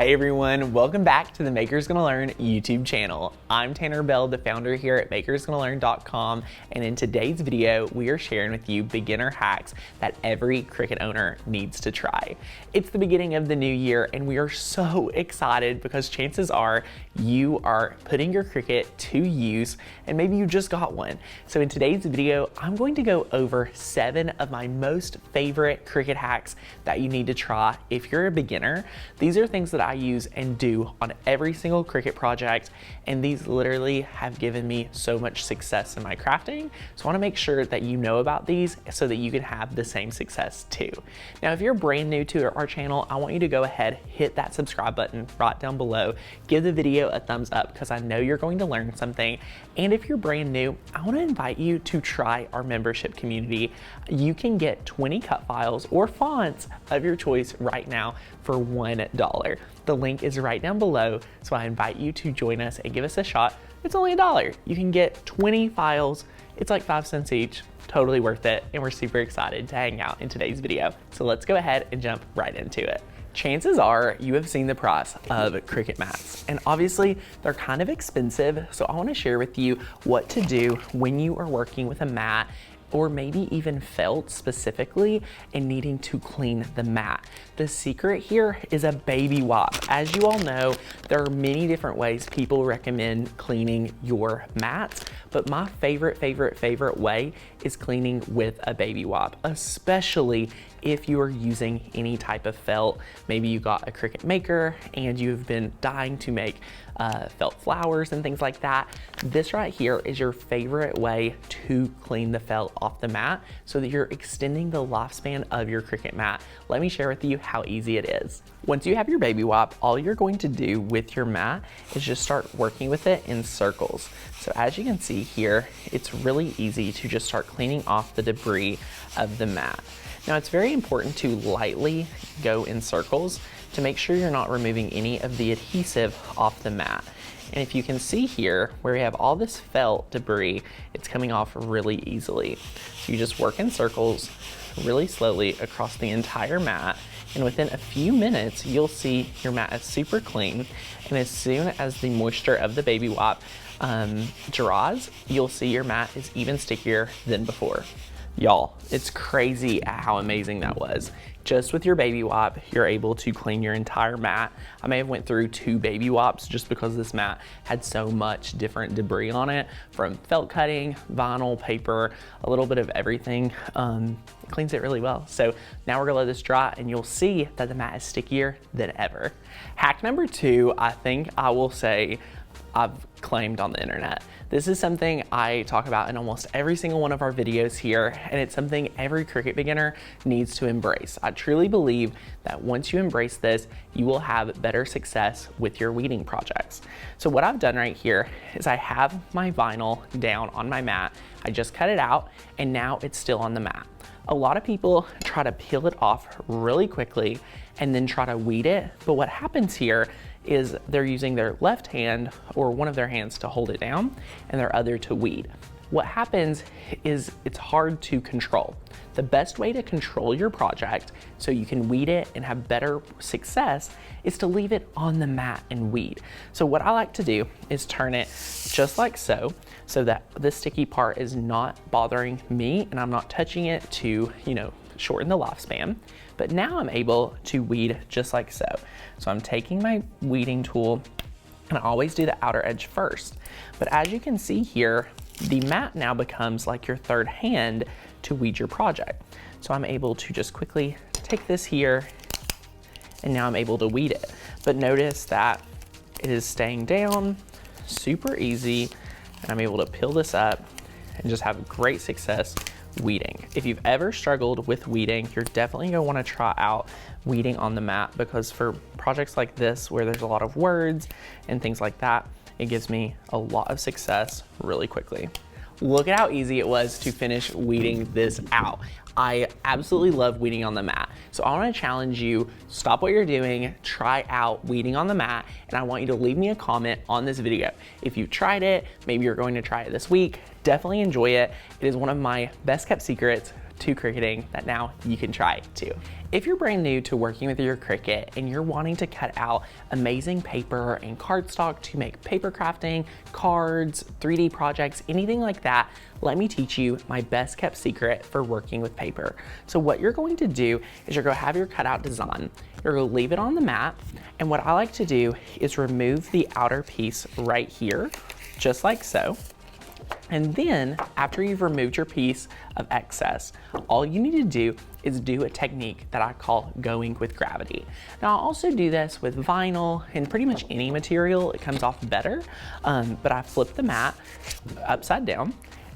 Hey everyone, welcome back to the Makers Gonna Learn YouTube channel. I'm Tanner Bell, the founder here at makersgonnalearn.com, and in today's video, we are sharing with you beginner hacks that every Cricut owner needs to try. It's the beginning of the new year, and we are so excited because chances are you are putting your Cricut to use, and maybe you just got one. So in today's video, I'm going to go over 7 of my most favorite Cricut hacks that you need to try if you're a beginner. These are things that I use and do on every single Cricut project, and these literally have given me so much success in my crafting. So I want to make sure that you know about these so that you can have the same success too. Now, if you're brand new to our channel, I want you to go ahead, hit that subscribe button right down below, give the video a thumbs up because I know you're going to learn something. And if you're brand new, I want to invite you to try our membership community. You can get 20 cut files or fonts of your choice right now for $1. The link is right down below, so I invite you to join us and give us a shot. It's only $1. You can get 20 files. It's like 5 cents each. Totally worth it, and we're super excited to hang out in today's video. So let's go ahead and jump right into it. Chances are you have seen the price of Cricut mats, and obviously they're kind of expensive, so I want to share with you what to do when you are working with a mat or maybe even felt specifically and needing to clean the mat. The secret here is a baby wipe. As you all know, there are many different ways people recommend cleaning your mats, but my favorite way is cleaning with a baby wipe, especially if you are using any type of felt. Maybe you got a Cricut Maker and you've been dying to make felt flowers and things like that. This right here is your favorite way to clean the felt off the mat so that you're extending the lifespan of your Cricut mat. Let me share with you how easy it is. Once you have your baby wipe, all you're going to do with your mat is just start working with it in circles. So as you can see here, it's really easy to just start cleaning off the debris of the mat. Now, it's very important to lightly go in circles to make sure you're not removing any of the adhesive off the mat. And if you can see here where we have all this felt debris, it's coming off really easily. So you just work in circles really slowly across the entire mat, and within a few minutes, you'll see your mat is super clean. And as soon as the moisture of the baby wipe dries, you'll see your mat is even stickier than before. Y'all, it's crazy how amazing that was. Just with your baby wipe, you're able to clean your entire mat. I may have went through 2 baby wipes just because this mat had so much different debris on it, from felt cutting, vinyl, paper, a little bit of everything. It cleans it really well. So now we're gonna let this dry and you'll see that the mat is stickier than ever. Hack number 2, I think I will say I've claimed on the internet. This is something I talk about in almost every single one of our videos here, and it's something every Cricut beginner needs to embrace. I truly believe that once you embrace this, you will have better success with your weeding projects. So what I've done right here is I have my vinyl down on my mat. I just cut it out, and now it's still on the mat. A lot of people try to peel it off really quickly and then try to weed it, but what happens here is they're using their left hand or one of their hands to hold it down and their other to weed. What happens is it's hard to control. The best way to control your project so you can weed it and have better success is to leave it on the mat and weed. So what I like to do is turn it just like so that the sticky part is not bothering me and I'm not touching it to, shorten the lifespan. But now I'm able to weed just like so. So I'm taking my weeding tool, and I always do the outer edge first. But as you can see here, the mat now becomes like your third hand to weed your project. So I'm able to just quickly take this here, and now I'm able to weed it. But notice that it is staying down, super easy, and I'm able to peel this up and just have great success weeding. If you've ever struggled with weeding, you're definitely gonna wanna try out weeding on the mat, because for projects like this where there's a lot of words and things like that, it gives me a lot of success really quickly. Look at how easy it was to finish weeding this out. I absolutely love weeding on the mat. So I wanna challenge you, stop what you're doing, try out weeding on the mat, and I want you to leave me a comment on this video. If you've tried it, maybe you're going to try it this week, definitely enjoy it. It is one of my best kept secrets to cricketing that now you can try too. If you're brand new to working with your Cricut and you're wanting to cut out amazing paper and cardstock to make paper crafting, cards, 3D projects, anything like that, let me teach you my best kept secret for working with paper. So what you're going to do is you're going to have your cutout design. You're going to leave it on the mat, and what I like to do is remove the outer piece right here, just like so. And then after you've removed your piece of excess, all you need to do is do a technique that I call going with gravity. Now I'll also do this with vinyl and pretty much any material. It comes off better, but I flip the mat upside down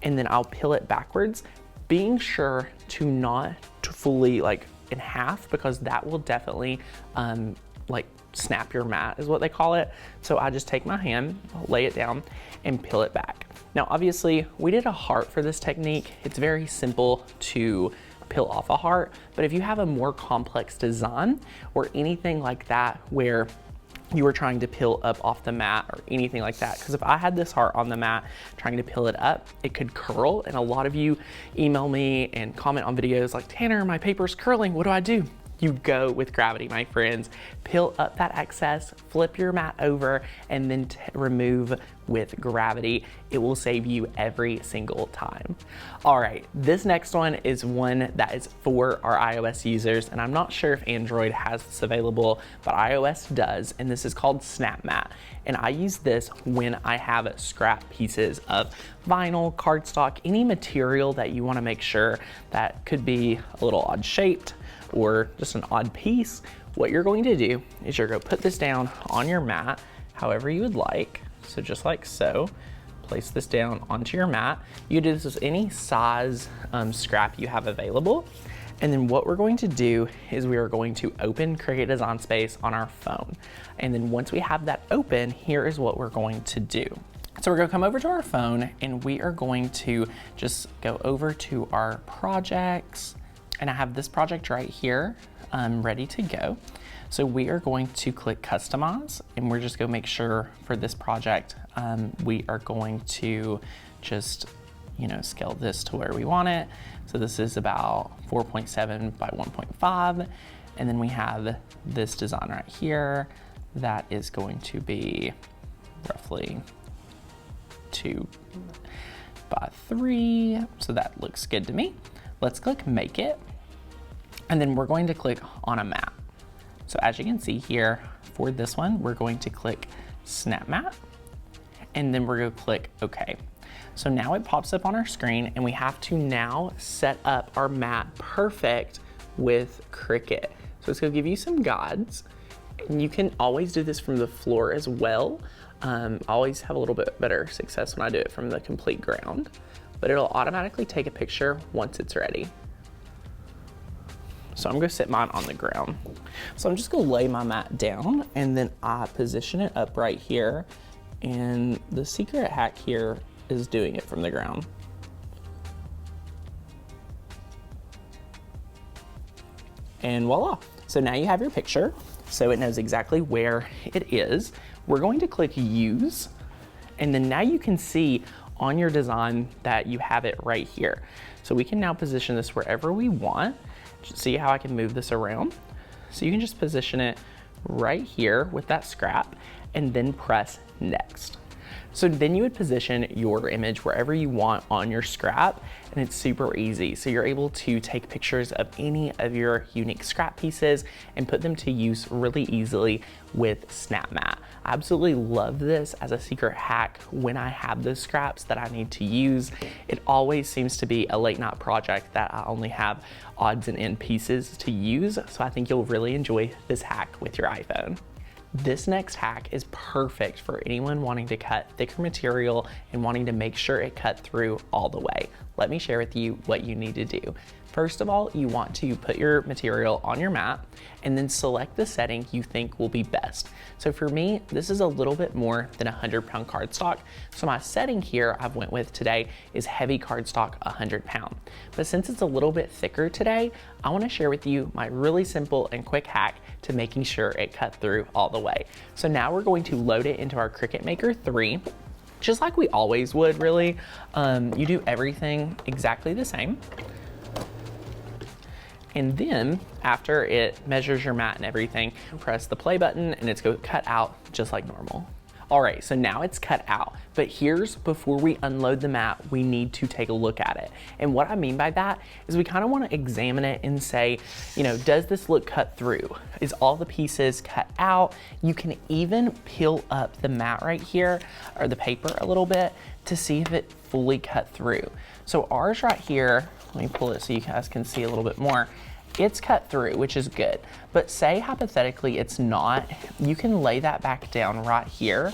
and then I'll peel it backwards, being sure to not fully like in half, because that will definitely like snap your mat is what they call it. So I just take my hand, lay it down and peel it back. Now, obviously we did a heart for this technique. It's very simple to peel off a heart, but if you have a more complex design or anything like that where you were trying to peel up off the mat or anything like that, because if I had this heart on the mat trying to peel it up, it could curl. And a lot of you email me and comment on videos like, Tanner, my paper's curling, what do I do? You go with gravity, my friends. Peel up that excess, flip your mat over, and then remove with gravity. It will save you every single time. All right, this next one is one that is for our iOS users, and I'm not sure if Android has this available, but iOS does, and this is called Snapmat. And I use this when I have scrap pieces of vinyl, cardstock, any material that you wanna make sure that could be a little odd shaped, or just an odd piece. What you're going to do is you're going to put this down on your mat however you would like. So just like so, place this down onto your mat. You do this with any size scrap you have available. And then what we're going to do is we are going to open Cricut Design Space on our phone. And then once we have that open, here is what we're going to do. So we're going to come over to our phone and we are going to just go over to our projects. And I have this project right here ready to go. So we are going to click customize, and we're just going to make sure for this project we are going to just scale this to where we want it. So this is about 4.7 by 1.5, and then we have this design right here that is going to be roughly 2 by 3. So that looks good to me. Let's click make it, and then we're going to click on a map. So as you can see here, for this one, we're going to click Snapmat, and then we're going to click OK. So now it pops up on our screen, and we have to now set up our mat perfect with Cricut. So it's going to give you some guides, and you can always do this from the floor as well. I always have a little bit better success when I do it from the complete ground, but it'll automatically take a picture once it's ready. So I'm gonna sit mine on the ground. So I'm just gonna lay my mat down, and then I position it up right here, and the secret hack here is doing it from the ground. And voila. So now you have your picture, so it knows exactly where it is. We're going to click use, and then now you can see on your design that you have it right here. So we can now position this wherever we want. See how I can move this around? So you can just position it right here with that scrap and then press next. So then you would position your image wherever you want on your scrap, and it's super easy. So you're able to take pictures of any of your unique scrap pieces and put them to use really easily with Snapmat. I absolutely love this as a secret hack when I have those scraps that I need to use. It always seems to be a late night project that I only have odds and end pieces to use, so I think you'll really enjoy this hack with your iPhone. This next hack is perfect for anyone wanting to cut thicker material and wanting to make sure it cut through all the way. Let me share with you what you need to do. First of all, you want to put your material on your mat and then select the setting you think will be best. So for me, this is a little bit more than 100-pound cardstock. So my setting here I've went with today is heavy cardstock 100-pound. But since it's a little bit thicker today, I want to share with you my really simple and quick hack to making sure it cut through all the way. So now we're going to load it into our Cricut Maker 3. Just like we always would, really. You do everything exactly the same. And then after it measures your mat and everything, press the play button and it's going to cut out just like normal. All right, so now it's cut out, but here's before we unload the mat, we need to take a look at it. And what I mean by that is we kind of want to examine it and say, you know, does this look cut through? Is all the pieces cut out? You can even peel up the mat right here or the paper a little bit to see if it fully cut through. So ours right here, let me pull it so you guys can see a little bit more. It's cut through, which is good. But say hypothetically it's not, you can lay that back down right here,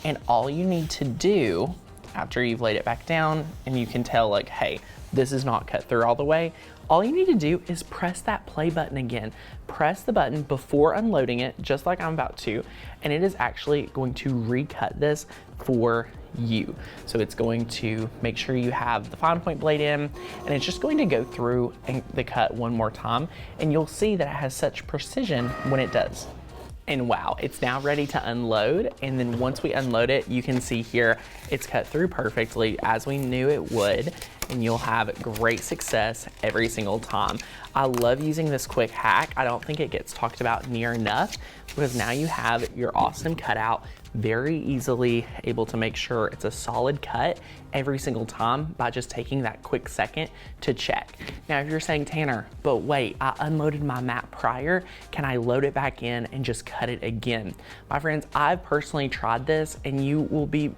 and all you need to do after you've laid it back down and you can tell like, hey, this is not cut through all the way, all you need to do is press that play button again. Press the button before unloading it, just like I'm about to, and it is actually going to recut this for you. So it's going to make sure you have the fine point blade in, and it's just going to go through the cut one more time, and you'll see that it has such precision when it does. And wow, it's now ready to unload. And then once we unload it, you can see here, it's cut through perfectly as we knew it would, and you'll have great success every single time. I love using this quick hack. I don't think it gets talked about near enough because now you have your awesome cutout very easily able to make sure it's a solid cut every single time by just taking that quick second to check. Now, if you're saying, Tanner, but wait, I unloaded my mat prior, can I load it back in and just cut it again? My friends, I've personally tried this and you will be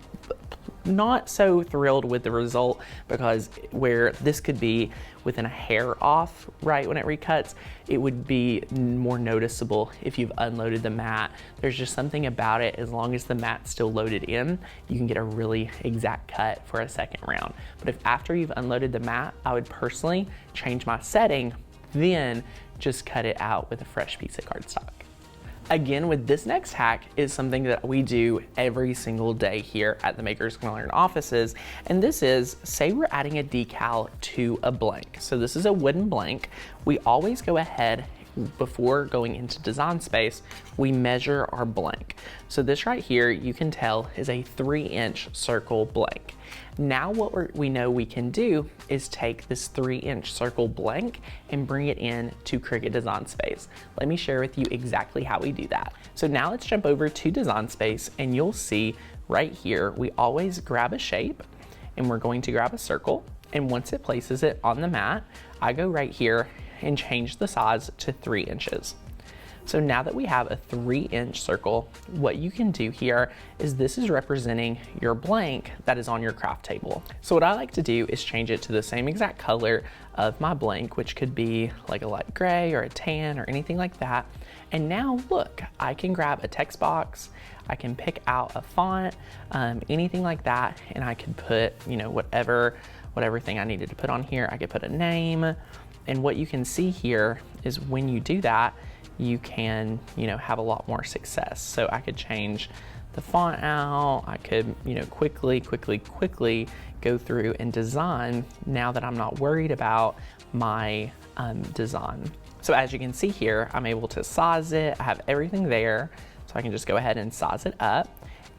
not so thrilled with the result because where this could be within a hair off right when it recuts, it would be more noticeable if you've unloaded the mat. There's just something about it, as long as the mat's still loaded in, you can get a really exact cut for a second round. But if after you've unloaded the mat, I would personally change my setting, then just cut it out with a fresh piece of cardstock. Again, with this next hack is something that we do every single day here at the Makers Gonna Learn offices. And this is, say we're adding a decal to a blank. So this is a wooden blank. We always go ahead before going into design space, we measure our blank. So this right here, you can tell is a 3-inch circle blank. Now what we know we can do is take this 3-inch circle blank and bring it in to Cricut Design Space. Let me share with you exactly how we do that. So now let's jump over to Design Space and you'll see right here, we always grab a shape and we're going to grab a circle. And once it places it on the mat, I go right here and change the size to 3 inches. So now that we have a 3-inch circle, what you can do here is this is representing your blank that is on your craft table. So what I like to do is change it to the same exact color of my blank, which could be like a light gray or a tan or anything like that. And now look, I can grab a text box, I can pick out a font, anything like that, and I could put, you know, whatever thing I needed to put on here. I could put a name. And what you can see here is when you do that, you can, you know, have a lot more success. So I could change the font out. I could, you know, quickly go through and design now that I'm not worried about my design. So as you can see here, I'm able to size it. I have everything there. So I can just go ahead and size it up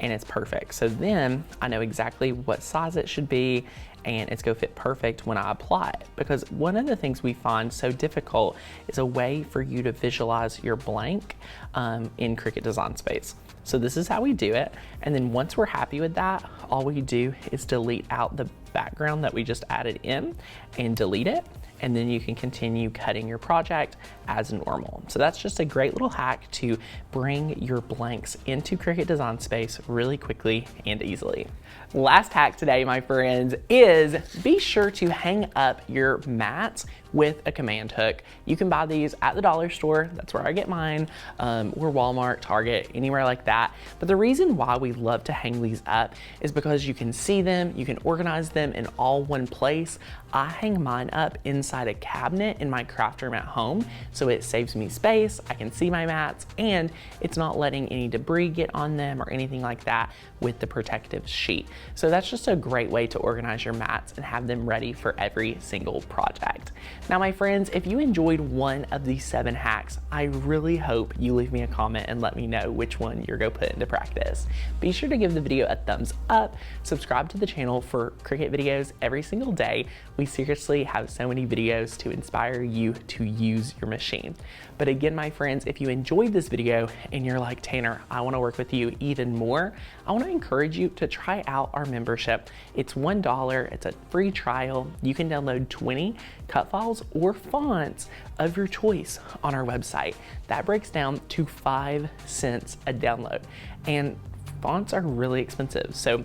and it's perfect. So then I know exactly what size it should be and it's gonna fit perfect when I apply it. Because one of the things we find so difficult is a way for you to visualize your blank in Cricut Design Space. So this is how we do it. And then once we're happy with that, all we do is delete out the background that we just added in and delete it. And then you can continue cutting your project as normal. So that's just a great little hack to bring your blanks into Cricut Design Space really quickly and easily. Last hack today, my friends, is be sure to hang up your mats with a command hook. You can buy these at the dollar store. That's where I get mine, or Walmart, Target, anywhere like that. But the reason why we love to hang these up is because you can see them, you can organize them in all one place. I hang mine up inside a cabinet in my craft room at home, so it saves me space, I can see my mats, and it's not letting any debris get on them or anything like that with the protective sheet. So that's just a great way to organize your mats and have them ready for every single project. Now, my friends, if you enjoyed one of these 7 hacks, I really hope you leave me a comment and let me know which one you're gonna put into practice. Be sure to give the video a thumbs up, subscribe to the channel for Cricut videos every single day. We seriously have so many videos videos to inspire you to use your machine. But again, my friends, if you enjoyed this video and you're like, Tanner, I want to work with you even more, I want to encourage you to try out our membership. It's $1. It's a free trial. You can download 20 cut files or fonts of your choice on our website. That breaks down to 5 cents a download. And fonts are really expensive. So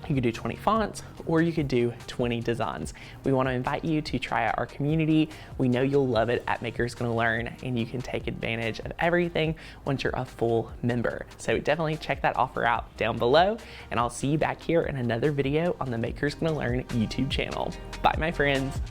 you could do 20 fonts or you could do 20 designs. We want to invite you to try out our community. We know you'll love it at Makers Gonna Learn, and you can take advantage of everything once you're a full member. So definitely check that offer out down below, and I'll see you back here in another video on the Makers Gonna Learn YouTube channel. Bye, my friends.